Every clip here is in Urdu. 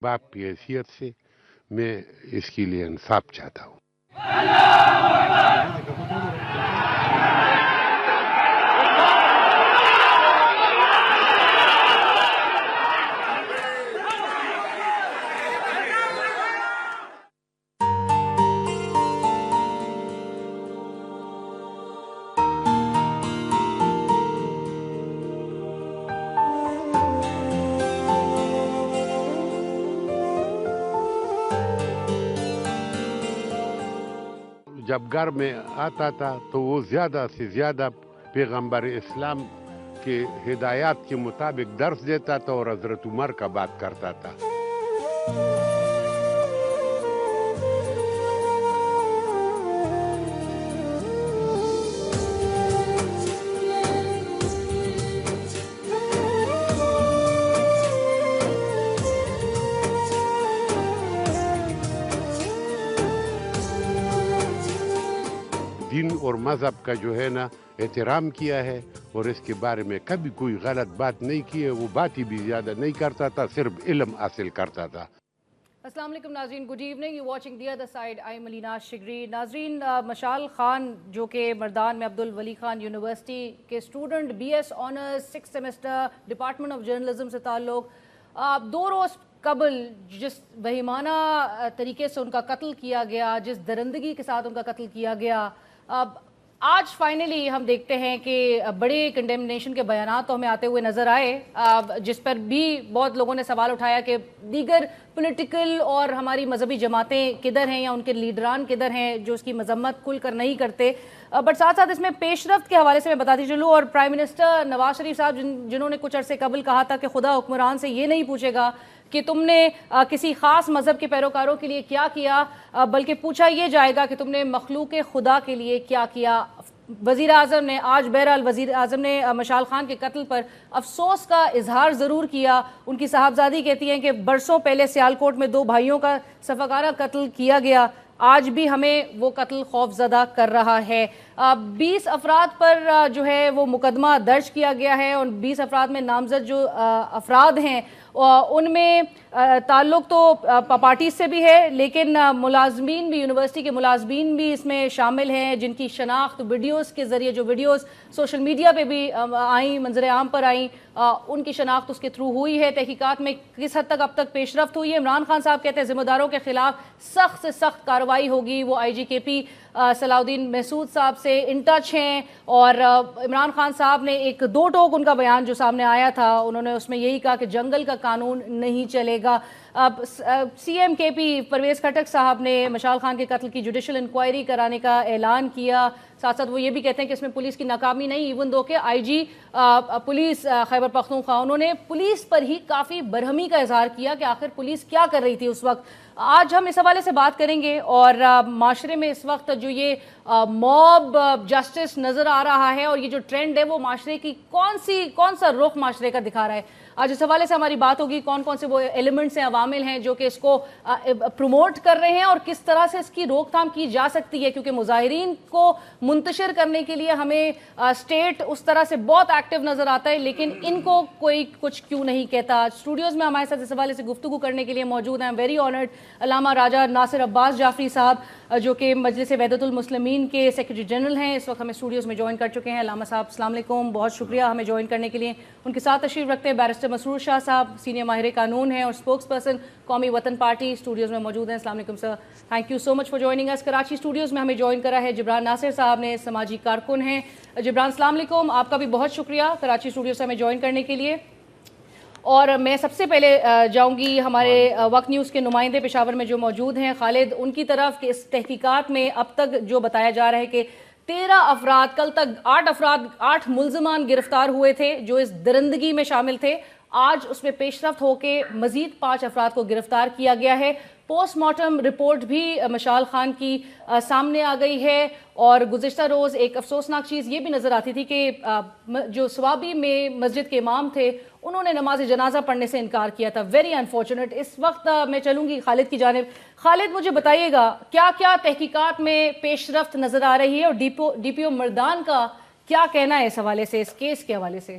باپ کی حیثیت سے میں اس کے لیے انصاف چاہتا ہوں. جب گھر میں آتا تھا تو وہ زیادہ سے زیادہ پیغمبر اسلام کے ہدایات کے مطابق درس دیتا تھا اور حضرت عمر کا بات کرتا تھا. دین اور مذہب کا جو ہے نا احترام کیا ہے اور اس کے بارے میں کبھی کوئی غلط بات نہیں کی ہے. وہ باتیں بھی زیادہ نہیں کرتا تھا, صرف علم حاصل کرتا تھا. السلام علیکم ناظرین, good evening. You watching the other side. I am Malina Shigri. ناظرین, مشال خان جو کہ مردان میں عبدالولی خان یونیورسٹی کے student, B S honours 6 semester, department of journalism سے تعلق, 2 روز قبل جس وہیمانہ طریقے سے ان کا قتل کیا گیا, جس درندگی کے ساتھ ان کا قتل کیا گیا, آج فائنلی ہم دیکھتے ہیں کہ بڑے کنڈیمنیشن کے بیانات تو ہمیں آتے ہوئے نظر آئے, جس پر بھی بہت لوگوں نے سوال اٹھایا کہ دیگر پولیٹیکل اور ہماری مذہبی جماعتیں کدھر ہیں یا ان کے لیڈران کدھر ہیں جو اس کی مذمت کھل کر نہیں کرتے. بٹ ساتھ ساتھ اس میں پیش رفت کے حوالے سے میں بتاتی چلوں, اور پرائم منسٹر نواز شریف صاحب جنہوں نے کچھ عرصے قبل کہا تھا کہ خدا حکمران سے یہ نہیں پوچھے گا کہ تم نے کسی خاص مذہب کے پیروکاروں کے لیے کیا کیا, بلکہ پوچھا یہ جائے گا کہ تم نے مخلوق خدا کے لیے کیا کیا. وزیر اعظم نے آج بہرحال وزیر اعظم نے مشال خان کے قتل پر افسوس کا اظہار ضرور کیا. ان کی صاحبزادی کہتی ہیں کہ برسوں پہلے سیالکوٹ میں 2 بھائیوں کا صفاقانہ قتل کیا گیا, آج بھی ہمیں وہ قتل خوف زدہ کر رہا ہے. 20 افراد پر جو ہے وہ مقدمہ درج کیا گیا ہے, اور 20 افراد میں نامزد جو افراد ہیں ان میں تعلق تو پارٹیز سے بھی ہے, لیکن ملازمین بھی, یونیورسٹی کے ملازمین بھی اس میں شامل ہیں, جن کی شناخت ویڈیوز کے ذریعے, جو ویڈیوز سوشل میڈیا پہ بھی آئیں, منظر عام پر آئیں, ان کی شناخت اس کے تھرو ہوئی ہے. تحقیقات میں کس حد تک اب تک پیش رفت ہوئی ہے. عمران خان صاحب کہتے ہیں ذمہ داروں کے خلاف سخت سے سخت کارروائی ہوگی. وہ آئی جی کے پی صلاح الدین محسود صاحب سے ان ٹچ ہیں, اور عمران خان صاحب نے ایک 2 ٹوک ان کا بیان جو سامنے آیا تھا, انہوں نے اس میں یہی کہا کہ جنگل کا قانون نہیں چلے گا. اب سی ایم کے پی پرویز خٹک صاحب نے مشال خان کے قتل کی جوڈیشل انکوائری کرانے کا اعلان کیا. ساتھ ساتھ وہ یہ بھی کہتے ہیں کہ اس میں پولیس کی ناکامی نہیں, ایون دو کہ آئی جی پولیس خیبر پختونخوا, انہوں نے پولیس پر ہی کافی برہمی کا اظہار کیا کہ آخر پولیس کیا کر رہی تھی اس وقت. آج ہم اس حوالے سے بات کریں گے, اور معاشرے میں اس وقت جو یہ موب جسٹس نظر آ رہا ہے اور یہ جو ٹرینڈ ہے وہ معاشرے کی کون سا رخ معاشرے کا دکھا رہا ہے, آج اس حوالے سے ہماری بات ہوگی. کون کون سے وہ ایلیمنٹس ہیں, عوامل ہیں جو کہ اس کو پروموٹ کر رہے ہیں, اور کس طرح سے اس کی روک تھام کی جا سکتی ہے, کیونکہ مظاہرین کو منتشر کرنے کے لیے ہمیں اسٹیٹ اس طرح سے بہت ایکٹیو نظر آتا ہے, لیکن ان کو کوئی کچھ کیوں نہیں کہتا. اسٹوڈیوز میں ہمارے ساتھ اس حوالے سے گفتگو کرنے کے لیے موجود ہیں ویری آنرڈ علامہ راجہ ناصر عباس جعفری صاحب, جو کہ مجلس وحدت المسلمین کے سیکرٹری جنرل ہیں, اس وقت ہمیں اسٹوڈیوز میں جوائن کر چکے ہیں. علامہ صاحب السلام علیکم, بہت شکریہ ہمیں جوائن کرنے کے لیے. ان کے ساتھ تشریف رکھتے ہیں بیرسٹر مسرور شاہ صاحب, سینئر ماہر قانون ہیں اور اسپوکس پرسن قومی وطن پارٹی, اسٹوڈیوز میں موجود ہیں. السلام علیکم sir, thank you so much for joining us. Karachi studios میں ہمیں جوائن کرا ہے جبران ناصر صاحب نے, سماجی کارکن ہیں. جبران السلام علیکم, آپ کا بھی بہت شکریہ کراچی اسٹوڈیو سے ہمیں جوائن کرنے کے لیے. اور میں سب سے پہلے جاؤں گی ہمارے وقت نیوز کے نمائندے پشاور میں جو موجود ہیں خالد, ان کی طرف, کہ اس تحقیقات میں اب تک جو بتایا جا رہا ہے کہ 13 افراد, کل تک 8 ملزمان گرفتار ہوئے تھے جو اس درندگی میں شامل تھے. آج اس میں پیش رفت ہو کے مزید 5 افراد کو گرفتار کیا گیا ہے. پوسٹ مارٹم رپورٹ بھی مشال خان کی سامنے آ گئی ہے, اور گزشتہ روز ایک افسوسناک چیز یہ بھی نظر آتی تھی کہ جو سوابی میں مسجد کے امام تھے انہوں نے نماز جنازہ پڑھنے سے انکار کیا تھا. Very unfortunate. اس وقت میں چلوں گی خالد کی جانب. خالد, مجھے بتائیے گا کیا کیا تحقیقات میں پیش رفت نظر آ رہی ہے, اور ڈی پی او مردان کا کیا کہنا ہے اس حوالے سے, اس کیس کے حوالے سے؟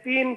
3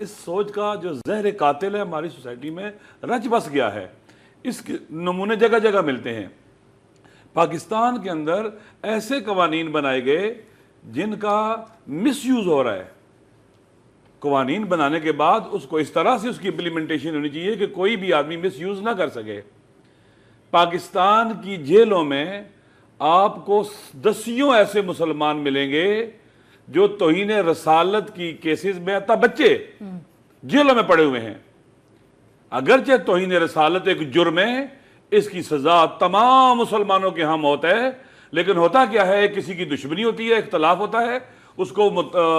اس سوچ کا جو زہر قاتل ہے ہماری سوسائٹی میں رچ بس گیا ہے. اس کے نمونے جگہ جگہ ملتے ہیں. پاکستان کے اندر ایسے قوانین بنائے گئے جن کا مس یوز ہو رہا ہے. قوانین بنانے کے بعد اس کو اس طرح سے اس کی امپلیمنٹیشن ہونی چاہیے کہ کوئی بھی آدمی مس یوز نہ کر سکے. پاکستان کی جیلوں میں آپ کو دسیوں ایسے مسلمان ملیں گے جو توہین رسالت کی کیسز میں حتیٰ بچے جیلوں میں پڑے ہوئے ہیں. اگرچہ توہین رسالت ایک جرم ہے, اس کی سزا تمام مسلمانوں کے ہاں موت ہے, لیکن ہوتا کیا ہے, کسی کی دشمنی ہوتی ہے, اختلاف ہوتا ہے, اس کو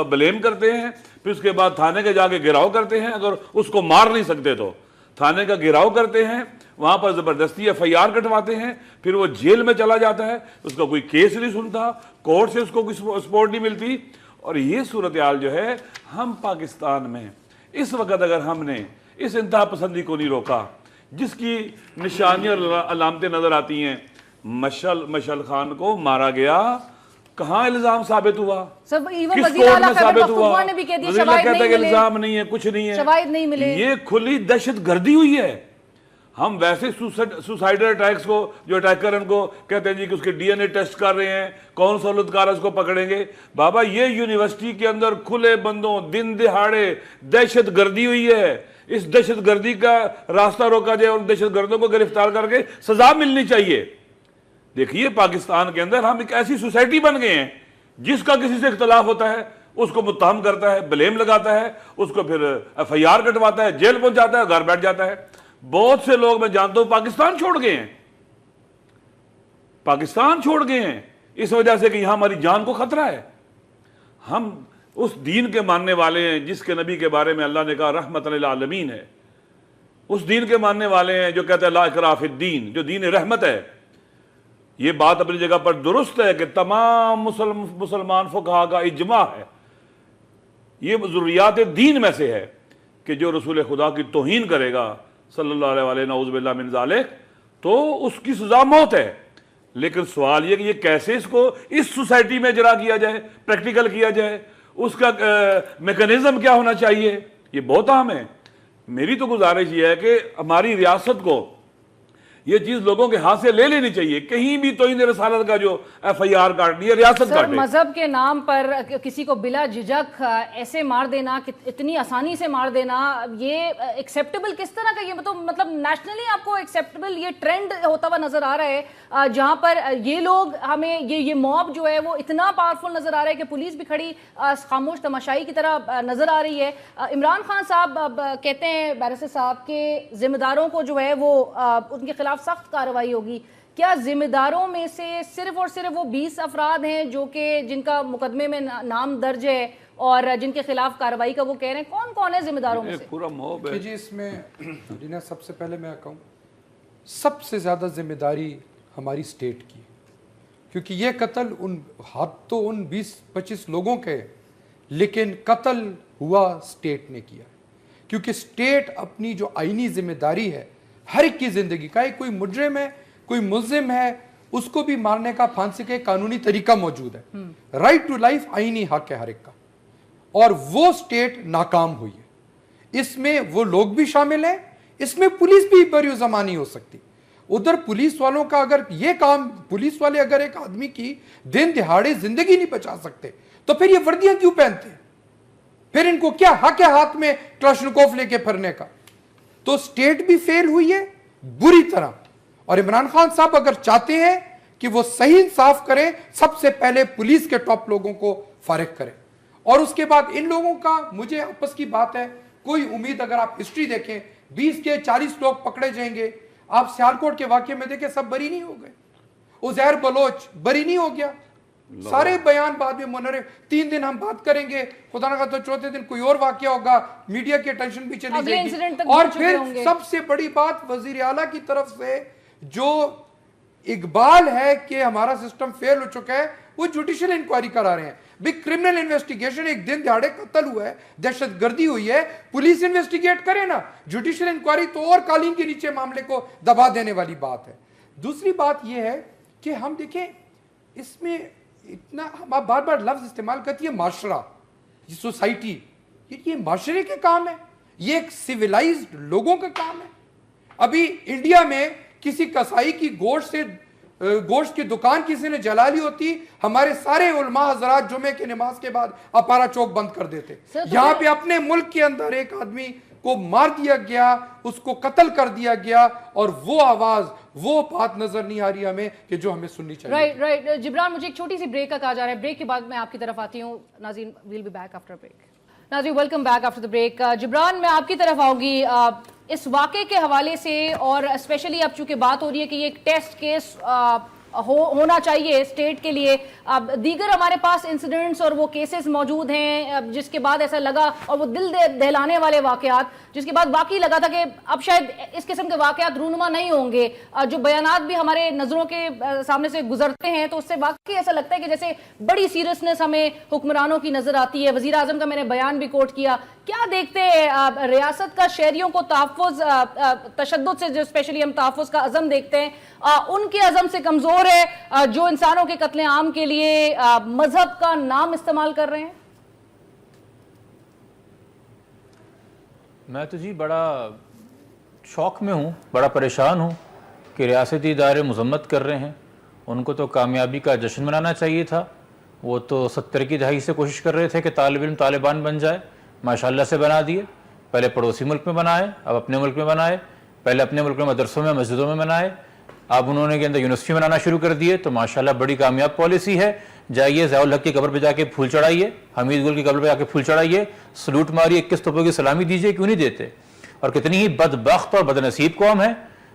بلیم کرتے ہیں, پھر اس کے بعد تھانے کے جا کے گھیراؤ کرتے ہیں. اگر اس کو مار نہیں سکتے تو تھانے کا گھیراؤ کرتے ہیں, وہاں پر زبردستی FIR کٹواتے ہیں, پھر وہ جیل میں چلا جاتا ہے, اس کا کوئی کیس نہیں سنتا, کورٹ سے اس کو کوئی سپورٹ نہیں ملتی. اور یہ صورتحال جو ہے ہم پاکستان میں اس وقت اگر ہم نے اس انتہا پسندی کو نہیں روکا جس کی نشانیاں اور علامتیں نظر آتی ہیں. مشعل خان کو مارا گیا, کہاں الزام ثابت ہوا, کس کورٹ میں ثابت ہوا؟ وزیر اللہ کہتا ہے کہ الزام نہیں ہے, کچھ نہیں ہے, شواہد نہیں ملے. یہ کھلی دہشت گردی ہوئی ہے. ہم ویسے سوسائڈل اٹیکس کو جو اٹیکر ان کو کہتے ہیں جی کہ اس کے DNA ٹیسٹ کر رہے ہیں, کون سہولت کار اس کو پکڑیں گے. بابا یہ یونیورسٹی کے اندر کھلے بندوں دن دہاڑے دہشت گردی ہوئی ہے. اس دہشت گردی کا راستہ روکا جائے اور دہشت گردوں کو گرفتار کر کے سزا ملنی چاہیے. دیکھیے پاکستان کے اندر ہم ایک ایسی سوسائٹی بن گئے ہیں جس کا کسی سے اختلاف ہوتا ہے اس کو متہم کرتا ہے, بلیم لگاتا ہے, اس کو پھر FIR کٹواتا ہے, جیل پہنچاتا ہے, گھر بیٹھ جاتا ہے. بہت سے لوگ میں جانتا ہوں پاکستان چھوڑ گئے ہیں, پاکستان چھوڑ گئے ہیں اس وجہ سے کہ یہاں ہماری جان کو خطرہ ہے. ہم اس دین کے ماننے والے ہیں جس کے نبی کے بارے میں اللہ نے کہا رحمت للعالمین ہے. اس دین کے ماننے والے ہیں جو کہتے ہیں لا اکراہ فی الدین, جو دین رحمت ہے. یہ بات اپنی جگہ پر درست ہے کہ تمام مسلمان فقہا کا اجماع ہے, یہ ضروریات دین میں سے ہے کہ جو رسول خدا کی توہین کرے گا صلی اللہ علیہ وآلہ نعوذ باللہ من ذالک تو اس کی سزا موت ہے. لیکن سوال یہ کہ یہ کیسے اس کو اس سوسائٹی میں اجرا کیا جائے, پریکٹیکل کیا جائے, اس کا میکانزم کیا ہونا چاہیے, یہ بہت اہم ہے. میری تو گزارش یہ ہے کہ ہماری ریاست کو یہ چیز لوگوں کے ہاتھ سے لے لینی چاہیے. کہیں بھی توہین رسالت کا جو FIR کاٹنی ہے ریاست کاٹے. مذہب کے نام پر کسی کو بلا جھجک ایسے مار دینا, اتنی آسانی سے مار دینا, یہ ایکسیپٹیبل کس طرح کا, یہ مطلب نیشنلی آپ کو ایکسیپٹیبل یہ ٹرینڈ ہوتا ہوا نظر آ رہا ہے جہاں پر یہ لوگ ہمیں یہ موب جو ہے وہ اتنا پاورفل نظر آ رہا ہے کہ پولیس بھی کھڑی خاموش تماشائی کی طرح نظر آ رہی ہے. عمران خان صاحب کہتے ہیں بیرسٹر صاحب کے ذمہ داروں کو جو ہے وہ ان کے خلاف سخت کارروائی ہوگی. کیا ذمہ داروں میں سے صرف اور صرف وہ 20 افراد ہیں جو کہ جن کا مقدمے میں نام درج ہے اور جن کے خلاف کارروائی کا وہ کہہ رہے ہیں؟ کون کون ہے ذمہ داروں میں سے؟ پورا موب ہے جی. اس میں رینا سب سے پہلے میں کہوں سب سے زیادہ ذمہ داری ہماری سٹیٹ کی, کیونکہ یہ قتل ہاتھ تو ان 20-25 لوگوں کے, لیکن قتل ہوا سٹیٹ نے کیا, کیونکہ سٹیٹ اپنی جو آئینی ذمہ داری ہے ہر ایک کی زندگی کا, کوئی مجرم ہے کوئی ملزم ہے اس کو بھی مارنے کا پھانسی کا قانونی طریقہ موجود ہے. رائٹ ٹو لائف آئینی حق ہے ہر ایک کا, اور وہ سٹیٹ ناکام ہوئی ہے. اس میں وہ لوگ بھی شامل ہیں, اس میں پولیس بھی بری زمانی ہو سکتی. ادھر پولیس والوں کا اگر یہ کام, پولیس والے اگر ایک آدمی کی دن دہاڑے زندگی نہیں بچا سکتے تو پھر یہ وردیاں کیوں پہنتے ہیں؟ پھر ان کو کیا حق ہے ہاتھ میں کلاشنکوف لے کے پھرنے کا؟ تو سٹیٹ بھی فیل ہوئی ہے بری طرح. اور عمران خان صاحب اگر چاہتے ہیں کہ وہ صحیح انصاف کریں, سب سے پہلے پولیس کے ٹاپ لوگوں کو فارغ کریں, اور اس کے بعد ان لوگوں کا مجھے آپس کی بات ہے کوئی امید, اگر آپ ہسٹری دیکھیں 20 کے 40 لوگ پکڑے جائیں گے. آپ سیالکوٹ کے واقعے میں دیکھیں سب بری نہیں ہو گئے. عزیر بلوچ بری نہیں ہو گیا, سارے بیان بعد میں منرف. 3 دن ہم بات کریں گے, خدا نہ خواستہ چوتھے دن کوئی اور واقعہ ہوگا, میڈیا کی اٹینشن بھی چلی جائے گی. اور پھر سب سے بڑی بات وزیر اعلیٰ کی طرف سے جو اقبال ہے کہ ہمارا سسٹم فیل ہو چکا ہے, وہ جوڈیشل انکوائری کرا رہے ہیں. بھی کرمنل انویسٹیگیشن, ایک دن دہاڑے قتل ہوا ہے, دہشت گردی ہوئی ہے, پولیس انویسٹیگیٹ کرے نا. جوڈیشل انکوائری تو اور قالین کے نیچے معاملے کو دبا دینے والی بات ہے. دوسری بات یہ ہے کہ ہم دیکھیں اس میں اتنا ہم بار بار لفظ استعمال کرتی ہے معاشرہ, یہ سوسائٹی, یہ معاشرے کے کام ہے, یہ ایک سویلائزڈ لوگوں کا کام ہے. ابھی انڈیا میں کسی کسائی کی گوشت کی دکان کسی نے جلا لی ہوتی, ہمارے سارے علماء حضرات جمعے کی نماز کے بعد اپارا چوک بند کر دیتے. یہاں پہ اپنے ملک کے اندر ایک آدمی کو مار دیا گیا, اس کو قتل کر دیا گیا, اور وہ آواز, وہ بات نظر نہیں آ رہی ہمیں کہ جو ہمیں سننی چاہیے. رائٹ. جبران, مجھے ایک چھوٹی سی بریک کا کہا جا رہا ہے, بریک کے بعد میں آپ کی طرف آتی ہوں. ناظرین, we'll be back after break. ناظرین, welcome back after the break. Jibran, میں آپ کی طرف آؤں گی اس واقعے کے حوالے سے, اور اسپیشلی اب چونکہ بات ہو رہی ہے کہ یہ ایک ٹیسٹ کیس ہونا چاہیے اسٹیٹ کے لیے. اب دیگر ہمارے پاس انسیڈنٹس اور وہ کیسز موجود ہیں جس کے بعد ایسا لگا, اور وہ دل دہلانے والے واقعات جس کے بعد واقعی لگا تھا کہ اب شاید اس قسم کے واقعات رونما نہیں ہوں گے. جو بیانات بھی ہمارے نظروں کے سامنے سے گزرتے ہیں تو اس سے واقعی ایسا لگتا ہے کہ جیسے بڑی سیریسنس ہمیں حکمرانوں کی نظر آتی ہے. وزیر اعظم کا میں نے بیان بھی کوٹ کیا. کیا دیکھتے ہیں ریاست کا شہریوں کو تحفظ, تشدد سے جو اسپیشلی ہم تحفظ کا عزم دیکھتے ہیں, ان کے عزم سے کمزور ہے جو انسانوں کے قتل عام کے لیے مذہب کا نام استعمال کر رہے ہیں؟ میں تو جی بڑا شوق میں ہوں, بڑا پریشان ہوں کہ ریاستی ادارے مذمت کر رہے ہیں. ان کو تو کامیابی کا جشن منانا چاہیے تھا. وہ تو 70 کی دہائی سے کوشش کر رہے تھے کہ طالب علم طالبان بن جائے, ماشاءاللہ سے بنا دیے. پہلے پڑوسی ملک میں بنائے, اب اپنے ملک میں بنائے. پہلے اپنے ملک میں مدرسوں میں مسجدوں میں بنائے, اب انہوں نے کے اندر یونیورسٹی بنانا شروع کر دیے. تو ماشاءاللہ بڑی کامیاب پالیسی ہے. جائیے ضیاء الحق کی قبر پہ جا کے پھول چڑھائیے, حمید گل کی قبر پہ جا کے پھول چڑھائیے, سلوٹ ماری, 21 توپوں کی سلامی دیجیے, کیوں نہیں دیتے؟ اور کتنی ہی بدبخت اور بدنصیب قوم ہے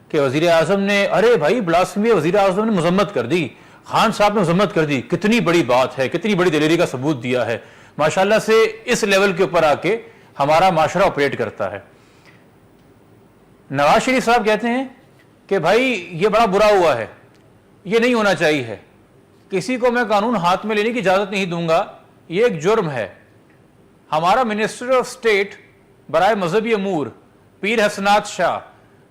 کہ وزیر اعظم نے, ارے بھائی بلاسفمی, وزیر اعظم نے مذمت کر دی, خان صاحب نے مذمت کر دی. کتنی بڑی بات ہے, کتنی بڑی دلیری کا ثبوت دیا ہے. ماشاءاللہ سے اس لیول کے اوپر آ کے ہمارا معاشرہ آپریٹ کرتا ہے. نواز شریف صاحب کہتے ہیں کہ بھائی یہ بڑا برا ہوا ہے, یہ نہیں ہونا چاہیے. کسی کو میں قانون ہاتھ میں لینے کی اجازت نہیں دوں گا, یہ ایک جرم ہے. ہمارا منسٹر آف اسٹیٹ برائے مذہبی امور پیر حسنات شاہ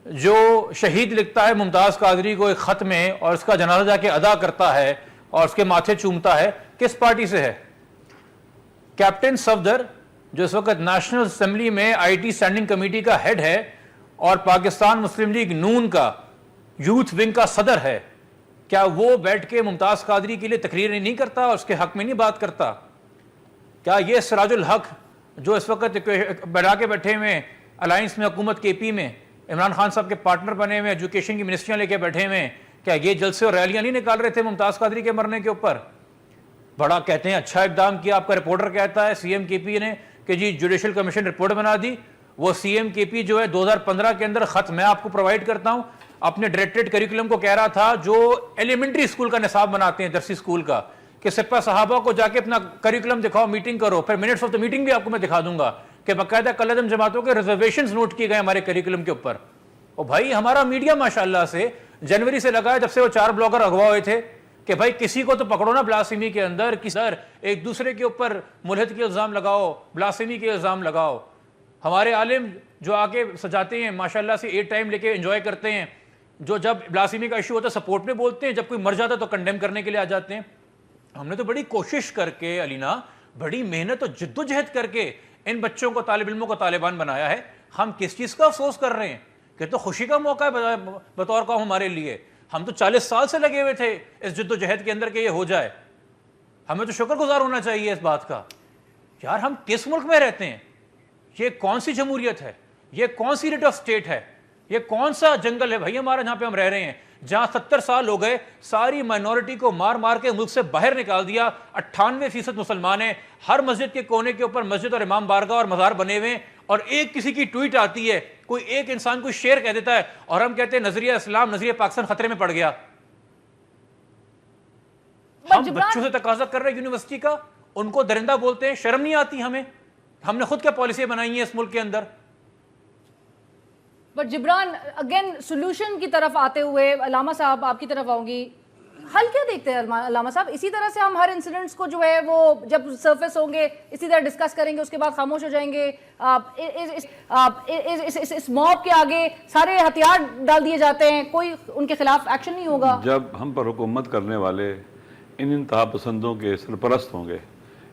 جو شہید لکھتا ہے ممتاز قادری کو ایک خط میں, اور اس کا جنازہ جا کے ادا کرتا ہے اور اس کے ماتھے چومتا ہے, کس پارٹی سے ہے؟ کیپٹن صفدر جو اس وقت نیشنل اسمبلی میں آئی ٹی اسٹینڈنگ کمیٹی کا ہیڈ ہے اور پاکستان مسلم لیگ نون کا یوتھ ونگ کا صدر ہے, کیا وہ بیٹھ کے ممتاز قادری کے لیے تقریر نہیں کرتا اور اس کے حق میں نہیں بات کرتا؟ کیا یہ سراج الحق جو اس وقت بنا کے بیٹھے ہوئے الائنس میں حکومت کے پی میں عمران خان صاحب کے پارٹنر بنے ہوئے, ایجوکیشن کی منسٹریاں لے کے بیٹھے ہوئے, کیا یہ جلسے اور ریلیاں نہیں نکال رہے تھے ممتاز قادری کے مرنے کے اوپر؟ بڑا کہتے ہیں اچھا اقدام کیا. آپ کا رپورٹر کہتا ہے سی ایم کے پی نے کہ جی جوڈیشل کمیشن رپورٹ بنا دی. وہ سی ایم کے پی جو ہے 2015 کے اندر خط میں آپ کو پرووائڈ کرتا ہوں, اپنے ڈائریکٹریٹ کریکولم کو کہہ رہا تھا جو ایلیمنٹری اسکول کا نصاب بناتے ہیں درسی اسکول کا, کہ سپہ صحابہ کو جا کے اپنا کریکولم دکھاؤ, میٹنگ کرو, پھر منٹس آف دا میٹنگ بھی آپ کو میں دکھا دوں گا کہ باقاعدہ قلعدم جماعتوں کے ریزرویشنز نوٹ کیے گئے ہمارے کریکولم کے اوپر. اور بھائی ہمارا میڈیا ماشاءاللہ سے جنوری سے لگا ہے جب سے وہ 4 بلاگر اغوا ہوئے تھے کہ بھائی کسی کو تو پکڑو نا بلاسفیمی کے اندر, ایک دوسرے کے اوپر ملحد کے الزام لگاؤ, بلاسفیمی کے الزام لگاؤ. ہمارے عالم جو آگے سجاتے ہیں ماشاءاللہ سے 8 ٹائم لے کے انجوائے کرتے ہیں, جو جب بلاسفیمی کا ایشو ہوتا ہے سپورٹ میں بولتے ہیں, جب کوئی مر جاتا ہے تو کنڈیم کرنے کے لیے آ جاتے ہیں. ہم نے تو بڑی کوشش کر کے علینا, بڑی محنت اور جد و جہد کر کے ان بچوں کو, طالب علموں کو طالبان بنایا ہے. ہم کس چیز کا افسوس کر رہے ہیں کہ تو خوشی کا موقع ہے بطور قوم ہمارے لیے. ہم تو 40 سال سے لگے ہوئے تھے اس جد و جہد کے اندر کہ یہ ہو جائے. ہمیں تو شکر گزار ہونا چاہیے اس بات کا. یار ہم کس ملک میں رہتے ہیں؟ یہ کون سی جمہوریت ہے؟ یہ کون سی ریٹ آف اسٹیٹ ہے؟ یہ کون سا جنگل ہے بھائی ہمارا جہاں پہ ہم رہ رہے ہیں, جہاں 70 سال ہو گئے ساری مائنورٹی کو مار مار کے ملک سے باہر نکال دیا. 98% مسلمان ہیں, ہر مسجد کے کونے کے اوپر مسجد اور امام بارگاہ اور مزار بنے ہوئے ہیں, اور ایک کسی کی ٹویٹ آتی ہے, کوئی ایک انسان کوئی شعر کہہ دیتا ہے اور ہم کہتے ہیں نظریہ اسلام, نظریہ پاکستان خطرے میں پڑ گیا. ہم بچوں سے تقاضا کر رہے ہیں یونیورسٹی کا, ان کو درندہ بولتے ہیں, شرم نہیں آتی ہمیں؟ ہم نے خود کیا پالیسیاں بنائی ہیں اس ملک کے اندر. بٹ جبران اگین سولوشن کی طرف آتے ہوئے علامہ صاحب آپ کی طرف آؤں گی, حل کیا دیکھتے ہیں علامہ صاحب؟ اسی طرح سے ہم ہر انسیڈنٹس کو جو ہے وہ جب سرفیس ہوں گے اسی طرح ڈسکس کریں گے, اس کے بعد خاموش ہو جائیں گے, اس موب کے آگے سارے ہتھیار ڈال دیے جاتے ہیں, کوئی ان کے خلاف ایکشن نہیں ہوگا؟ جب ہم پر حکومت کرنے والے ان انتہا پسندوں کے سرپرست ہوں گے,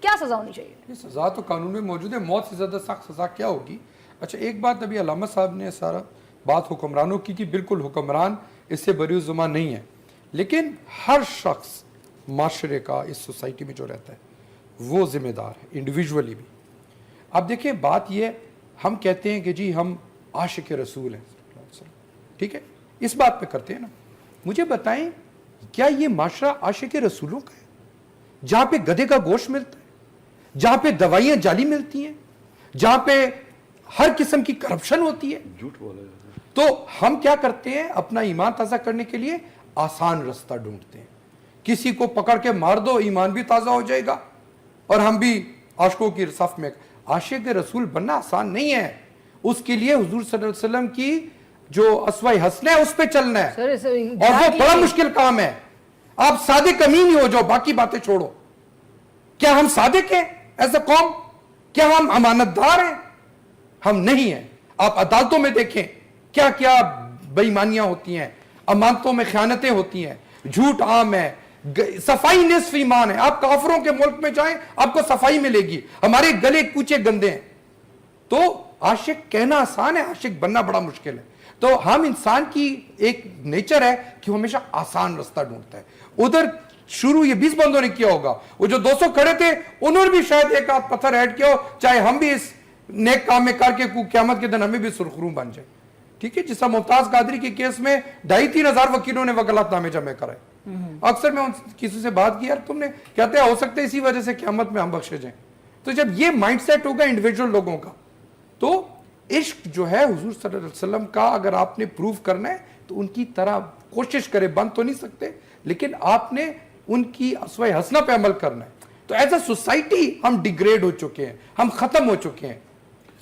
کیا سزا ہونی چاہیے؟ یہ سزا تو قانون میں موجود ہے، موت سے زیادہ سخت سزا کیا ہوگی؟ اچھا ایک بات ابھی علامہ صاحب نے سارا بات حکمرانوں کی بالکل حکمران اس سے بری زبان نہیں ہے، لیکن ہر شخص معاشرے کا اس سوسائٹی میں جو رہتا ہے وہ ذمہ دار ہے انڈیویجولی بھی. اب دیکھیں بات یہ ہم کہتے ہیں کہ جی ہم عاشق رسول ہیں، ٹھیک ہے، اس بات پہ کرتے ہیں نا. مجھے بتائیں کیا یہ معاشرہ عاشق رسولوں کا ہے جہاں پہ گدھے کا گوشت ملتا ہے، جہاں پہ دوائیاں جعلی ملتی ہیں، جہاں پہ ہر قسم کی کرپشن ہوتی ہے؟ جھوٹ بولے. تو ہم کیا کرتے ہیں اپنا ایمان تازہ کرنے کے لیے آسان رستہ ڈھونڈتے ہیں. کسی کو پکڑ کے مار دو ایمان بھی تازہ ہو جائے گا اور ہم بھی عاشقوں کی صف میں. عاشق رسول بننا آسان نہیں ہے، اس کے لیے حضور صلی اللہ علیہ وسلم کی جو اسوہ حسنہ ہے اس پہ چلنا ہے، اور وہ بڑا مشکل کام ہے. آپ صادق امین ہی ہو جاؤ، باقی باتیں چھوڑو. کیا ہم صادق ہیں ایز اے قوم؟ کیا ہم امانت دار ہیں؟ ہم نہیں ہیں. آپ عدالتوں میں دیکھیں کیا کیا بے ایمانیاں ہوتی ہیں، امانتوں میں خیانتیں ہوتی ہیں، جھوٹ عام ہے، صفائی نصف ایمان ہے. آپ کافروں کے ملک میں جائیں آپ کو صفائی ملے گی، ہمارے گلے کوچے گندے ہیں. تو عاشق کہنا آسان ہے، عاشق بننا بڑا مشکل ہے. تو ہم انسان کی ایک نیچر ہے کہ وہ ہمیشہ آسان رستہ ڈھونڈتا ہے. ادھر شروع یہ 20 بندوں نے کیا ہوگا، وہ جو 200 کھڑے تھے انہوں نے بھی شاید ایک آدھ پتھر ایڈ کیا ہو، چاہے ہم بھی اس نیک کام میں کر کے قیامت کے دن ہمیں بھی سرخروں بن جائے. ٹھیک ہے، جس طرح ممتاز قادری کے کیس میں 2,500-3,000 ہزار وکیلوں نے وکالت نامے جمع کرائے. اکثر میں کسی سے بات کی، یار تم نے کہتے ہیں ہو سکتا ہے اسی وجہ سے قیامت میں ہم بخشے جائیں. تو جب یہ مائنڈ سیٹ ہوگا انڈیویجول لوگوں کا، تو عشق جو ہے حضور صلی اللہ علیہ وسلم کا اگر آپ نے پروف کرنا ہے تو ان کی طرح کوشش کرے. بند تو نہیں سکتے لیکن آپ نے ان کی اسوہ حسنہ پہ عمل کرنا ہے. تو ایز اے سوسائٹی ہم ڈیگریڈ ہو چکے ہیں، ہم ختم ہو چکے ہیں.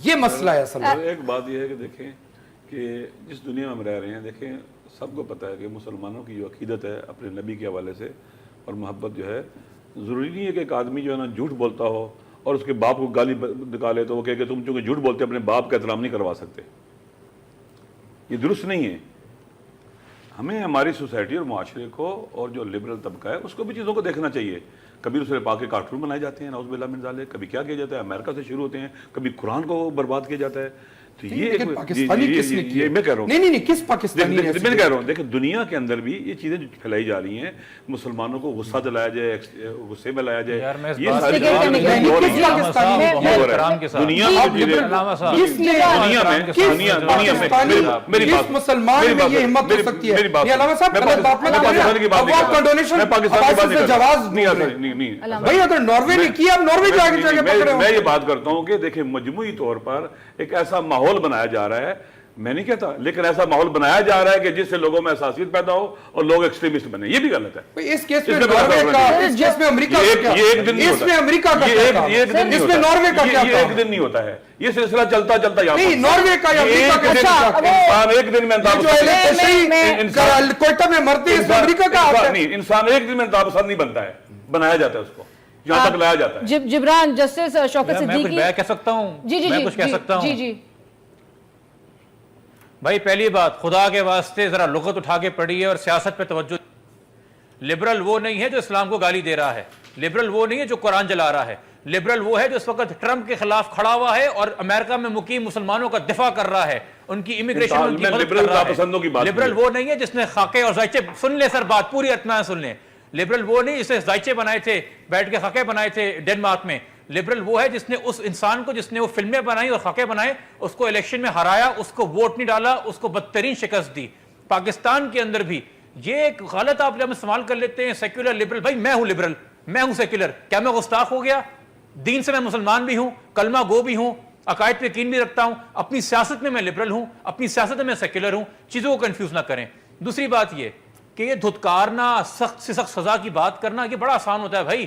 یہ مسئلہ ہے اصل میں. ایک بات یہ ہے کہ دیکھیں کہ جس دنیا میں ہم رہ رہے ہیں، دیکھیں سب کو پتہ ہے کہ مسلمانوں کی جو عقیدت ہے اپنے نبی کے حوالے سے اور محبت جو ہے، ضروری نہیں ہے کہ ایک آدمی جو ہے نا جھوٹ بولتا ہو اور اس کے باپ کو گالی نکالے تو وہ کہے کہ تم چونکہ جھوٹ بولتے اپنے باپ کا احترام نہیں کروا سکتے. یہ درست نہیں ہے. ہمیں ہماری سوسائٹی اور معاشرے کو اور جو لبرل طبقہ ہے اس کو بھی چیزوں کو دیکھنا چاہیے. کبھی رسول پاک کے کارٹون بنائے جاتے ہیں، نعوذ باللہ من ذالک. کبھی کیا کیا جاتا ہے، امریکہ سے شروع ہوتے ہیں، کبھی قرآن کو برباد کیا جاتا ہے. تو یہ میں کہہ رہا ہوں، نہیں کس پاکستانی نے میں کہہ رہا ہوں، دیکھیں دنیا کے اندر بھی یہ چیزیں پھیلائی جا رہی ہیں. مسلمانوں کو غصہ دلایا جائے، غصے میں لایا جائے، یہ ساری میں یہ بات کرتا ہوں کہ دیکھیں مجموعی طور پر ایک ایسا ماحول بنایا جا رہا ہے، میں نہیں کہتا لیکن ایسا ماحول بنایا جا رہا ہے کہ جس سے لوگوں میں حساسیت پیدا ہو اور لوگ ایکسٹریمسٹ بنے. یہ بھی غلط ہے. اس کیس میں ناروے کا، اس کیس میں امریکہ کا، یہ ایک دن نہیں ہوتا، اس میں امریکہ کا، اس میں ناروے کا کیا، یہ ایک دن نہیں ہوتا ہے. یہ سلسلہ چلتا چلتا یہاں نہیں ناروے کا یا امریکہ کا انسان ایک دن میں کوئٹہ میں مرتے ہیں، اس میں امریکہ کا نہیں. انسان ایک دن میں انتہا پسند نہیں بنتا ہے، بنایا جاتا ہے اس کو، یہاں تک لایا جاتا ہے. جبران، جسٹس شوکت صدیقی، میں کہہ سکتا ہوں، میں کچھ کہہ سکتا ہوں. جی جی بھائی پہلی بات، خدا کے واسطے ذرا لغت اٹھا کے پڑھی ہے اور سیاست پہ توجہ. لبرل وہ نہیں ہے جو اسلام کو گالی دے رہا ہے، لبرل وہ نہیں ہے جو قرآن جلا رہا ہے، لبرل وہ ہے جو اس وقت ٹرمپ کے خلاف کھڑا ہوا ہے اور امریکہ میں مقیم مسلمانوں کا دفاع کر رہا ہے، ان کی امیگریشن ان کی مدد کر رہا ہے. لبرل وہ نہیں ہے جس نے خاکے اور ذائچے، سن لیں سر بات پوری اطمینان سن لیں. لبرل وہ نہیں جس نے ذائچے بنائے تھے، بیٹھ کے خاکے بنائے تھے ڈنمارک میں. لبرل وہ ہے جس نے اس انسان کو، جس نے وہ فلمیں بنائی اور خاکے بنائے، اس کو الیکشن میں ہرایا، اس کو ووٹ نہیں ڈالا، اس کو بدترین شکست دی. پاکستان کے اندر بھی یہ ایک غلط آپ جب استعمال کر لیتے ہیں سیکولر لبرل. بھائی میں ہوں لبرل، میں ہوں سیکولر، کیا میں گستاخ ہو گیا؟ دین سے میں مسلمان بھی ہوں، کلمہ گو بھی ہوں، عقائد پہ یقین بھی رکھتا ہوں، اپنی سیاست میں لبرل ہوں، اپنی سیاست میں سیکولر ہوں. چیزوں کو کنفیوز نہ کریں. دوسری بات یہ کہ یہ دھتکارنا، سخت سے سخت سزا کی بات کرنا، یہ بڑا آسان ہوتا ہے. بھائی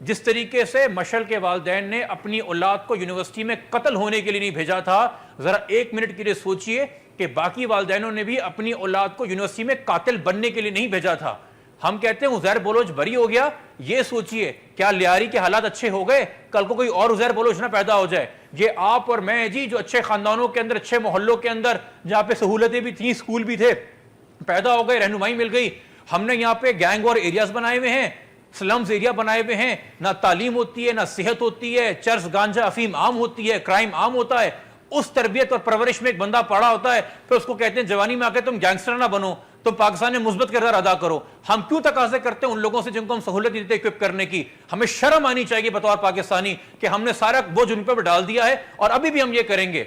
جس طریقے سے مشعل کے والدین نے اپنی اولاد کو یونیورسٹی میں قتل ہونے کے لیے نہیں بھیجا تھا، ذرا ایک منٹ کے لیے سوچئے کہ باقی والدینوں نے بھی اپنی اولاد کو یونیورسٹی میں قاتل بننے کے لیے نہیں بھیجا تھا. ہم کہتے ہیں عزیر بولوچ بری ہو گیا، یہ سوچئے کیا لیاری کے حالات اچھے ہو گئے؟ کل کو کوئی اور عزیر بولوچ نہ پیدا ہو جائے. یہ آپ اور میں جی جو اچھے خاندانوں کے اندر، اچھے محلوں کے اندر جہاں پہ سہولتیں بھی تھیں، اسکول بھی تھے، پیدا ہو گئے، رہنمائی مل گئی. ہم نے یہاں پہ گینگ اور ایریاز بنائے ہوئے ہیں، سلمز ایریا بنائے ہوئے ہیں, نہ تعلیم ہوتی ہے, نہ صحت ہوتی ہے, چرس گانجا افیم عام ہوتی ہے, کرائم عام ہوتا ہے. اس تربیت اور پرورش میں ایک بندہ پڑا ہوتا ہے, پھر اس کو کہتے ہیں جوانی میں آ کے تم گینگسٹر نہ بنو, تم پاکستان میں مثبت کردار ادا کرو. ہم کیوں تقاضے کرتے ہیں ان لوگوں سے جن کو ہم سہولت دیتے ہیں اکوپ کرنے کی؟ ہمیں شرم آنی چاہیے بطور پاکستانی کہ ہم نے سارا بوجھ ان پہ ڈال دیا ہے, اور ابھی بھی ہم یہ کریں گے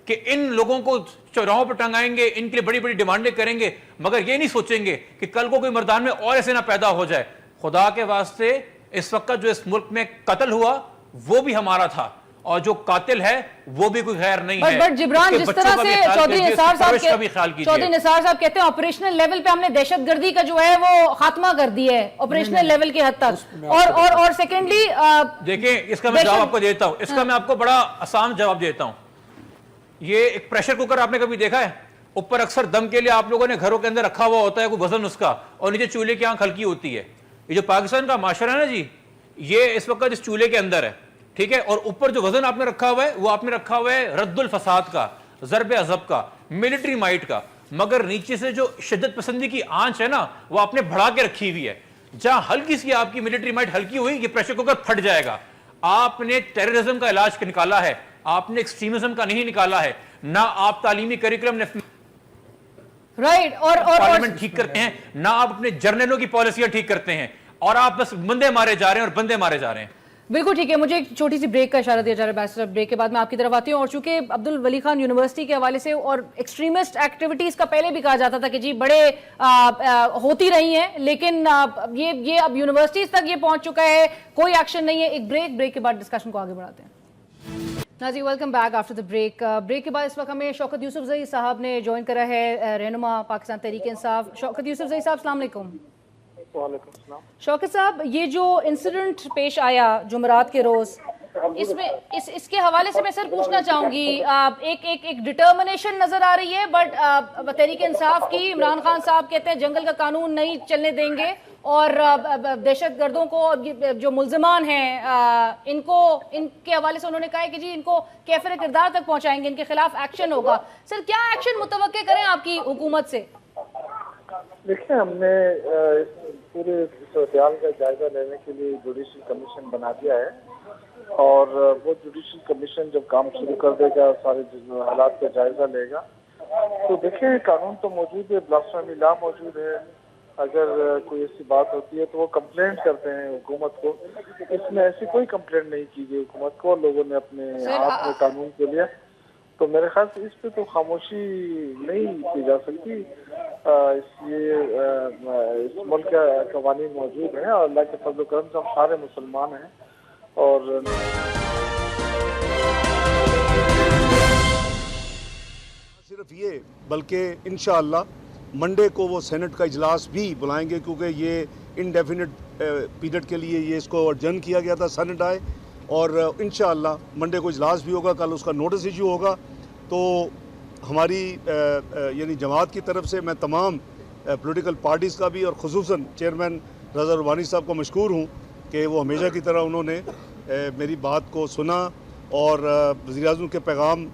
کہ ان لوگوں کو چوراہوں پہ ٹنگائیں گے, ان کے لیے بڑی بڑی ڈیمانڈیں کریں گے, مگر یہ نہیں سوچیں گے کہ کل کو کوئی میدان میں اور ایسے نہ پیدا ہو جائے. خدا کے واسطے اس وقت جو اس ملک میں قتل ہوا وہ بھی ہمارا تھا, اور جو قاتل ہے وہ بھی کوئی غیر نہیں ہے. بٹ جبران, جس طرح سے چودھری نثار صاحب کہتے ہیں آپریشنل لیول پہ ہم نے دہشت گردی کا جو ہے وہ خاتمہ کر دیا ہے, آپریشنل لیول کی حد تک. اور سیکنڈلی دیکھیں, اس کا میں جواب آپ کو دیتا ہوں, اس کا میں آپ کو بڑا آسان جواب دیتا ہوں. یہ ایک پریشر کوکر آپ نے کبھی دیکھا ہے؟ اوپر اکثر دم کے لیے آپ لوگوں نے گھروں کے اندر رکھا ہوا ہوتا ہے کوئی وزن اس کا, اور نیچے چولہے کی آنکھ ہلکی ہوتی ہے. یہ جو پاکستان کا معاشرہ ہے نا جی, یہ اس وقت اس چولہے کے اندر ہے, ٹھیک ہے, اور اوپر جو وزن آپ نے رکھا ہوا ہے وہ آپ نے رکھا ہوا ہے رد الفساد کا, ضرب عذب کا, ملٹری مائٹ کا, مگر نیچے سے جو شدت پسندی کی آنچ ہے نا وہ آپ نے بڑھا کے رکھی ہوئی ہے. جہاں ہلکی سی آپ کی ملٹری مائٹ ہلکی ہوئی, یہ پریشر کوکر پھٹ جائے گا. آپ نے ٹیررزم کا علاج نکالا ہے, آپ نے ایکسٹریمزم کا نہیں نکالا ہے. نہ آپ تعلیمی کریکولم نے رائٹ اور پارلیمنٹ ٹھیک کرتے ہیں, نہ آپ اپنے جرنلوں کی پالیسیاں ٹھیک کرتے ہیں, اور آپ بس بندے مارے جا رہے ہیں اور بندے مارے جا رہے ہیں. بالکل ٹھیک ہے. مجھے ایک چھوٹی سی بریک کا اشارہ دیا جا رہا ہے بیسٹر, بریک کے بعد میں آپ کی طرف آتی ہوں. اور چونکہ عبدالولی خان یونیورسٹی کے حوالے سے اور ایکسٹریمسٹ ایکٹیویٹیز کا پہلے بھی کہا جاتا تھا کہ جی بڑے ہوتی رہی ہیں, لیکن یہ اب یونیورسٹیز تک یہ پہنچ چکا ہے, کوئی ایکشن نہیں ہے. ایک بریک کے بعد ڈسکشن کو آگے بڑھاتے ہیں. ناظرین welcome back after the break. Break کے بعد اس وقت ہمیں شوکت یوسفزئی صاحب نے جوائن کرا ہے, رہنما پاکستان تحریک انصاف. شوکت یوسفزئی صاحب السلام علیکم. وعلیکم السلام. شوکت صاحب, یہ جو انسیڈنٹ پیش آیا جمعرات کے روز, اس کے حوالے سے میں سر پوچھنا چاہوں گی, ایک ڈٹرمنیشن نظر آ رہی ہے, بٹ تحریک انصاف کی, عمران خان صاحب کہتے ہیں جنگل کا قانون نہیں چلنے دیں گے, اور دہشت گردوں کو جو ملزمان ہیں ان کے حوالے سے انہوں نے کہا ہے کہ جی ان کو کیفر کردار تک پہنچائیں گے, ان کے خلاف ایکشن ہوگا. سر کیا ایکشن متوقع کریں آپ کی حکومت سے؟ دیکھیں, ہم نے پورے صورتحال کا جائزہ لینے کے لیے جوڈیشل کمیشن بنا دیا ہے, اور وہ جوڈیشل کمیشن جب کام شروع کر دے گا, سارے حالات کا جائزہ لے گا, تو دیکھیں قانون تو موجود ہے, بلاسفیمی لا موجود ہے. اگر کوئی ایسی بات ہوتی ہے تو وہ کمپلینٹ کرتے ہیں حکومت کو. اس میں ایسی کوئی کمپلینٹ نہیں کی گئی حکومت کو, لوگوں نے اپنے ہاتھ میں قانون کے لیا. تو میرے خیال سے اس پہ تو خاموشی نہیں کی جا سکتی. اس ملک کا قوانین موجود ہیں, اور اللہ کے فضل و کرم سے ہم سارے مسلمان ہیں. اور صرف یہ بلکہ انشاءاللہ منڈے کو وہ سینٹ کا اجلاس بھی بلائیں گے, کیونکہ یہ انڈیفینٹ پیریڈ کے لیے یہ اس کو ایڈجرن کیا گیا تھا سینٹ آئے, اور انشاءاللہ منڈے کو اجلاس بھی ہوگا, کل اس کا نوٹس ایشو ہوگا. تو ہماری یعنی جماعت کی طرف سے میں تمام پولیٹیکل پارٹیز کا بھی, اور خصوصاً چیئرمین رضا روانی صاحب کو مشکور ہوں کہ وہ ہمیشہ کی طرح انہوں نے میری بات کو سنا, اور وزیر اعظم کے پیغام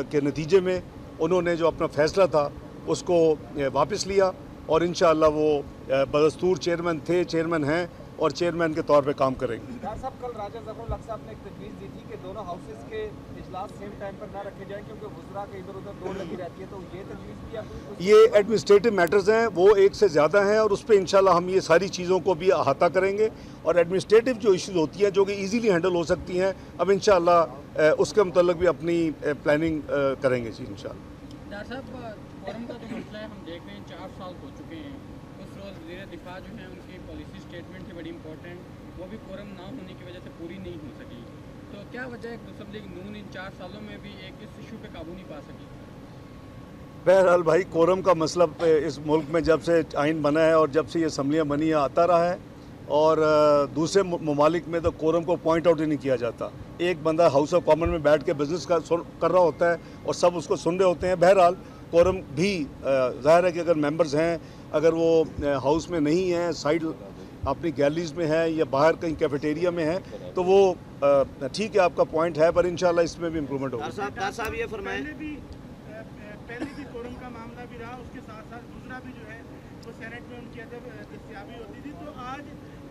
کے نتیجے میں انہوں نے جو اپنا فیصلہ تھا اس کو واپس لیا, اور انشاءاللہ وہ بدستور چیئرمین تھے, چیئرمین ہیں, اور چیئرمین کے طور پہ کام کریں گے. ڈاکٹر صاحب, کل راجہ ظفر الحق صاحب نے ایک تجویز دی تھی کہ دونوں ہاؤسز کے اجلاس سیم ٹائم پر نہ رکھے جائیں کیونکہ وزراء کے ادھر ادھر دوڑ لگی رہتی ہے, تو یہ تجویز بھی آپ یہ ایڈمنسٹریٹو میٹرز ہیں, وہ ایک سے زیادہ ہیں, اور اس پہ انشاءاللہ ہم یہ ساری چیزوں کو بھی احاطہ کریں گے. اور ایڈمنسٹریٹو جو ایشوز ہوتی ہیں جو کہ ایزیلی ہینڈل ہو سکتی ہیں, اب انشاءاللہ اس کے متعلق بھی اپنی پلاننگ کریں گے. جی انشاءاللہ. ڈاکٹر صاحب, فورم کا جو مسئلہ ہے ہم دیکھ رہے ہیں 4 سال ہو چکے ہیں. اس روز وزیر دفاع جو ہیں ان کی پالیسی اسٹیٹمنٹ تھی بڑی امپورٹنٹ, وہ بھی فورم نہ ہونے کی وجہ سے پوری نہیں ہو سکی. تو کیا وجہ ہے مسلم لیگ نون ان 4 سالوں میں بھی ایک اس ایشو پہ قابو نہیں پا سکی؟ بہرحال بھائی, کورم کا مسئلہ اس ملک میں جب سے آئین بنا ہے اور جب سے یہ اسمبلیاں بنی ہیں آتا رہا ہے, اور دوسرے ممالک میں تو کورم کو پوائنٹ آؤٹ ہی نہیں کیا جاتا. ایک بندہ ہاؤس آف کامن میں بیٹھ کے بزنس کر رہا ہوتا ہے اور سب اس کو سن رہے ہوتے ہیں. بہرحال کورم بھی ظاہر ہے کہ اگر ممبرز ہیں, اگر وہ ہاؤس میں نہیں ہیں, سائڈ اپنی گیلریز میں ہے یا باہر کہیں کیفیٹیریا میں ہے, تو وہ ٹھیک ہے, آپ کا پوائنٹ ہے, پر انشاءاللہ اس میں بھی امپرومنٹ ہوگا. ڈاکٹر صاحب یہ فرمائیں, پہلے بھی کورم کا معاملہ بھی رہا, اس کے ساتھ ساتھ دوسرا بھی جو ہے وہ سینٹ میں ان کی دستیابی ہوتی تھی. تو آج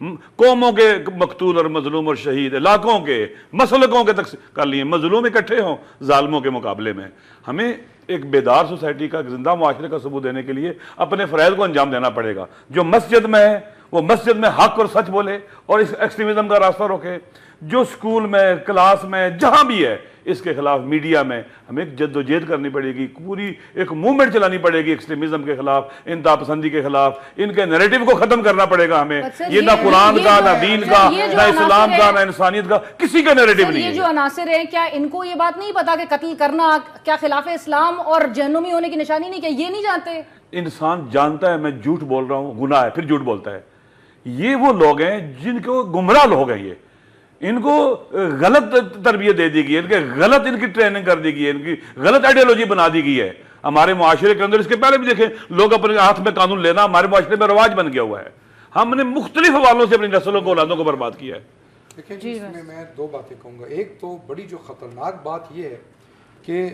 قوموں کے مقتول اور مظلوم اور شہید، علاقوں کے، مسلکوں کے تک کر لیے، مظلوم اکٹھے ہوں ظالموں کے مقابلے میں. ہمیں ایک بیدار سوسائٹی کا، زندہ معاشرے کا ثبوت دینے کے لیے اپنے فرائض کو انجام دینا پڑے گا. جو مسجد میں ہے وہ مسجد میں حق اور سچ بولے اور اس ایکسٹریمزم کا راستہ روکے. جو سکول میں، کلاس میں، جہاں بھی ہے اس کے خلاف میڈیا میں ہمیں ایک جد و جہد کرنی پڑے گی، پوری ایک موومنٹ چلانی پڑے گی ایکسٹریمزم کے خلاف، انتہا پسندی کے خلاف. ان کے نیریٹو کو ختم کرنا پڑے گا ہمیں. یہ نہ قرآن کا، نہ دین کا، نہ اسلام کا، نہ انسانیت کا، کسی کا نیریٹو نہیں ہے. یہ جو عناصر ہیں، کیا ان کو یہ بات نہیں پتا کہ قتل کرنا کیا خلاف اسلام اور جہنمی ہونے کی نشانی نہیں؟ کیا یہ نہیں جانتے؟ انسان جانتا ہے میں جھوٹ بول رہا ہوں گناہ ہے، پھر جھوٹ بولتا ہے. یہ وہ لوگ ہیں جن کو گمراہ لوگ ہیں. یہ ان کو غلط تربیت دے دی گئی ہے، ان کی ٹریننگ کر دی گئی ہے، ان کی غلط آئیڈیالوجی بنا دی گئی ہے ہمارے معاشرے کے اندر. اس کے پہلے بھی دیکھیں، لوگ اپنے ہاتھ میں قانون لینا ہمارے معاشرے میں رواج بن گیا ہوا ہے. ہم نے مختلف حوالوں سے اپنی نسلوں کو، اولادوں کو برباد کیا ہے. دیکھیں جی، اس میں میں دو باتیں کہوں گا. ایک تو بڑی جو خطرناک بات یہ ہے کہ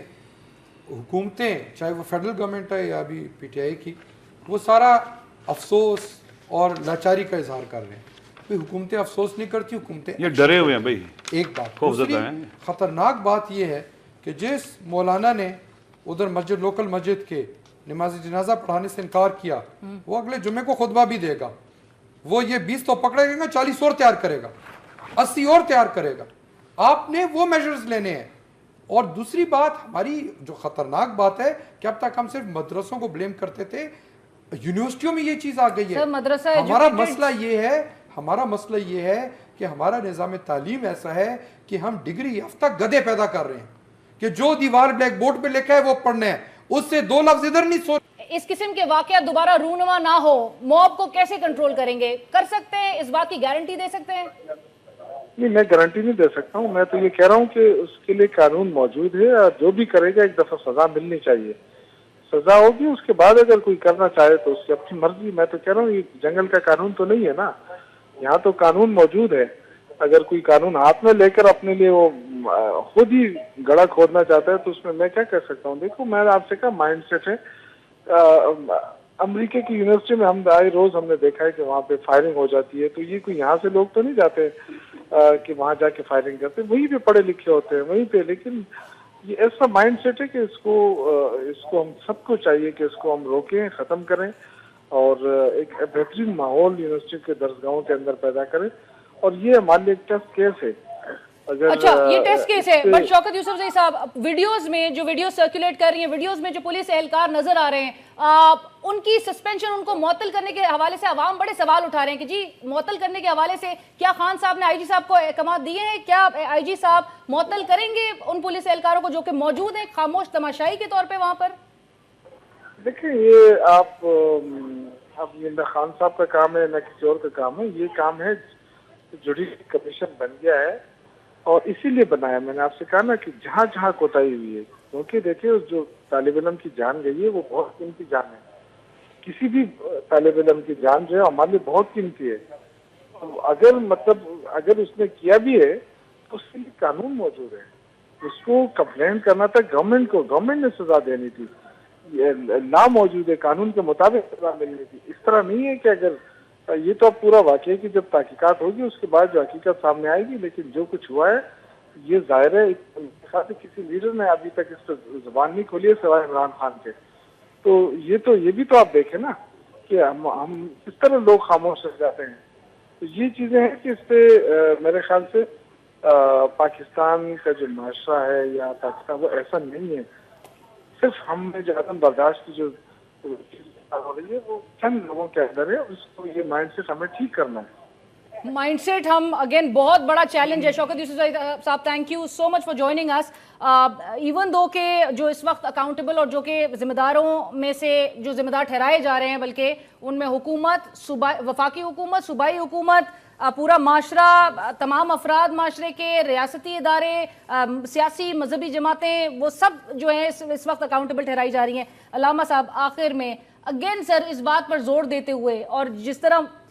حکومتیں، چاہے وہ فیڈرل گورنمنٹ ہے یا ابھی پی ٹی آئی کی، وہ سارا افسوس اور لاچاری کا اظہار کر رہے ہیں. حکومتیں افسوس نہیں کرتی، حکومتیں یہ ڈرے ہوئے ہیں بھائی. ایک بات. دوسری خطرناک بات یہ ہے کہ جس مولانا نے ادھر مسجد، لوکل مسجد کے نماز جنازہ پڑھانے سے انکار کیا، وہ اگلے جمعے کو خطبہ بھی دے گا. وہ یہ 20 تو پکڑے گا، 40 اور تیار کرے گا، 80 اور تیار کرے گا. آپ نے وہ میجرز لینے ہیں. اور دوسری بات، ہماری جو خطرناک بات ہے کہ اب تک ہم صرف مدرسوں کو بلیم کرتے تھے، یونیورسٹیوں میں یہ چیز آ گئی ہے. ہمارا مسئلہ یہ ہے کہ ہمارا نظام تعلیم ایسا ہے کہ ہم ڈگری یافتہ گدھے پیدا کر رہے ہیں کہ جو دیوار بلیک بورڈ پہ لکھا ہے وہ پڑھنا ہے، اس سے 2 لفظ ادھر نہیں سوچ. اس قسم کے واقعات دوبارہ رونما نہ ہو، موب کو کیسے کنٹرول کریں گے؟ کر سکتے ہیں؟ اس بات کی گارنٹی دے سکتے ہیں؟ نہیں، میں گارنٹی نہیں دے سکتا ہوں. میں تو یہ کہہ رہا ہوں کہ اس کے لیے قانون موجود ہے، اور جو بھی کرے گا ایک دفعہ سزا ملنی چاہیے. سزا ہوگی، اس کے بعد اگر کوئی کرنا چاہے تو اس کی اپنی مرضی. میں تو کہہ رہا ہوں یہ جنگل کا قانون تو نہیں ہے نا، یہاں تو قانون موجود ہے. اگر کوئی قانون ہاتھ میں لے کر اپنے لیے وہ خود ہی گڑھا کھودنا چاہتا ہے تو اس میں کیا کر سکتا ہوں. دیکھو، میں نے آپ سے کہا مائنڈ سیٹ ہے. امریکہ کی یونیورسٹی میں ہم آئے روز ہم نے دیکھا ہے کہ وہاں پہ فائرنگ ہو جاتی ہے. تو یہ کوئی یہاں سے لوگ تو نہیں جاتے کہ وہاں جا کے فائرنگ کرتے، وہیں پہ پڑھے لکھے ہوتے ہیں وہیں پہ. لیکن یہ ایسا مائنڈ سیٹ ہے کہ اس کو ہم سب کو چاہیے کہ اس کو ہم روکیں، ختم کریں، اور ایک بہترین ماحول یونیورسٹی کے درسگاہوں کے اندر پیدا کریں. اور یہ ہمارے لیے ایک ٹیسٹ کیس ہے. اچھا، یہ ٹیسٹ کیس ہے. بٹ شوکت یوسفزئی صاحب، ویڈیوز میں جو ویڈیوز سرکولیٹ کر رہی ہیں، ویڈیوز میں جو پولیس اہلکار نظر آ رہے ہیں، ان کی سسپینشن، ان کو معطل کرنے کے حوالے سے عوام بڑے سوال اٹھا رہے ہیں کہ جی معطل کرنے کے حوالے سے کیا خان صاحب نے آئی جی صاحب کو احکامات دیے ہیں؟ کیا آئی جی صاحب معطل کریں گے ان پولیس اہلکاروں کو جو کہ موجود ہیں خاموش تماشائی کے طور پہ وہاں پر؟ دیکھیں، یہ اب یہ نہ خان صاحب کا کام ہے نہ کسی اور کا کام ہے. یہ کام ہے جوڈیشل کمیشن بن گیا ہے، اور اسی لیے بنایا. میں نے آپ سے کہا نا کہ جہاں جہاں کوتاہی ہوئی ہے، کیونکہ دیکھیں جو طالب علم کی جان گئی ہے وہ بہت قیمتی جان ہے. کسی بھی طالب علم کی جان جو ہے ہمارے لیے بہت قیمتی ہے. اگر اس نے کیا بھی ہے تو اس کے لیے قانون موجود ہے. اس کو کمپلین کرنا تھا گورنمنٹ کو، گورنمنٹ نے سزا دینی تھی. لا موجود ہے، قانون کے مطابق سزا ملنی تھی. اس طرح نہیں ہے کہ اگر یہ تو اب پورا واقعہ کی جب تحقیقات ہوگی اس کے بعد جو حقیقت سامنے آئے گی. لیکن جو کچھ ہوا ہے یہ ظاہر ہے کسی لیڈر نے ابھی تک اس پر زبان نہیں کھولی ہے سوائے عمران خان کے. تو یہ بھی تو آپ دیکھیں نا کہ ہم کس طرح لوگ خاموش رہ جاتے ہیں. تو یہ چیزیں ہیں کہ اس پہ میرے خیال سے پاکستان کا جو معاشرہ ہے یا پاکستان وہ ایسا نہیں ہے. صرف ہم میں جو عدم برداشت کی جو ہو رہی ہے وہ چند لوگوں کے اندر ہے. اس کو یہ مائنڈ سیٹ ہمیں ٹھیک کرنا ہے. مائنڈ سیٹ ہم اگین بہت بڑا چیلنج ہے. Shaukat Yousafzai sahib, thank you so much for joining us. Even though کہ جو اس وقت اکاؤنٹیبل اور جو کہ ذمہ داروں میں سے جو ذمہ دار ٹھہرائے جا رہے ہیں، بلکہ ان میں حکومت، وفاقی حکومت، صوبائی حکومت، پورا معاشرہ، تمام افراد معاشرے کے، ریاستی ادارے، سیاسی مذہبی جماعتیں، وہ سب جو ہیں اس وقت اکاؤنٹیبل ٹھہرائی جا رہی ہیں. علامہ صاحب، آخر میں اگین سر اس بات پر زور دیتے ہوئے، اور جس طرح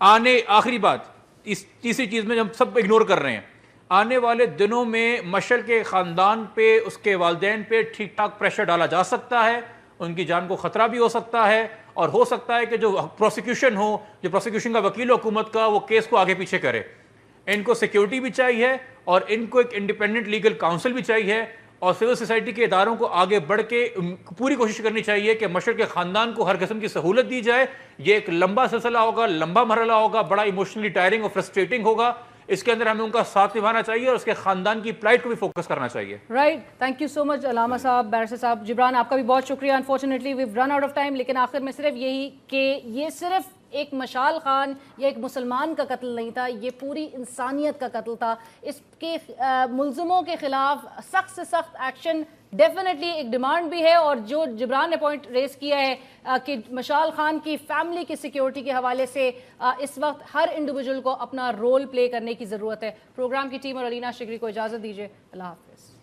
آخری بات اس تیسری چیز میں ہم سب اگنور کر رہے ہیں، آنے والے دنوں میں مشعل کے خاندان پہ، اس کے والدین پہ ٹھیک ٹھاک پریشر ڈالا جا سکتا ہے، ان کی جان کو خطرہ بھی ہو سکتا ہے، اور ہو سکتا ہے کہ جو پروسیکیوشن ہو، جو پروسیکیوشن کا وکیل حکومت کا، وہ کیس کو آگے پیچھے کرے۔ ان کو سیکیورٹی بھی چاہیے اور ان کو ایک انڈیپینڈنٹ لیگل کاؤنسل بھی چاہیے، اور سول سوسائٹی کے اداروں کو آگے بڑھ کے پوری کوشش کرنی چاہیے کہ مشعل کے خاندان کو ہر قسم کی سہولت دی جائے۔ یہ ایک لمبا سلسلہ ہوگا، لمبا مرحلہ ہوگا، بڑا ایموشنلی ٹائرنگ اور فرسٹریٹنگ ہوگا، اس کے اندر ہمیں ان کا ساتھ نبھانا چاہیے اور اس کے خاندان کی پلائٹ کو بھی فوکس کرنا چاہیے۔ رائٹ، تھینک یو سو مچ علامہ صاحب، بیرسٹر صاحب، جبران آپ کا بھی بہت شکریہ۔ Unfortunately we've run out of time, لیکن آخر میں صرف یہی کہ یہ صرف ایک مشال خان یا ایک مسلمان کا قتل نہیں تھا، یہ پوری انسانیت کا قتل تھا۔ اس کے ملزموں کے خلاف سخت سے سخت ایکشن ڈیفینیٹلی ایک ڈیمانڈ بھی ہے، اور جو جبران نے پوائنٹ ریز کیا ہے کہ مشال خان کی فیملی کی سیکیورٹی کے حوالے سے اس وقت ہر انڈیویجول کو اپنا رول پلے کرنے کی ضرورت ہے۔ پروگرام کی ٹیم اور علینا شگری کو اجازت دیجیے، اللہ حافظ۔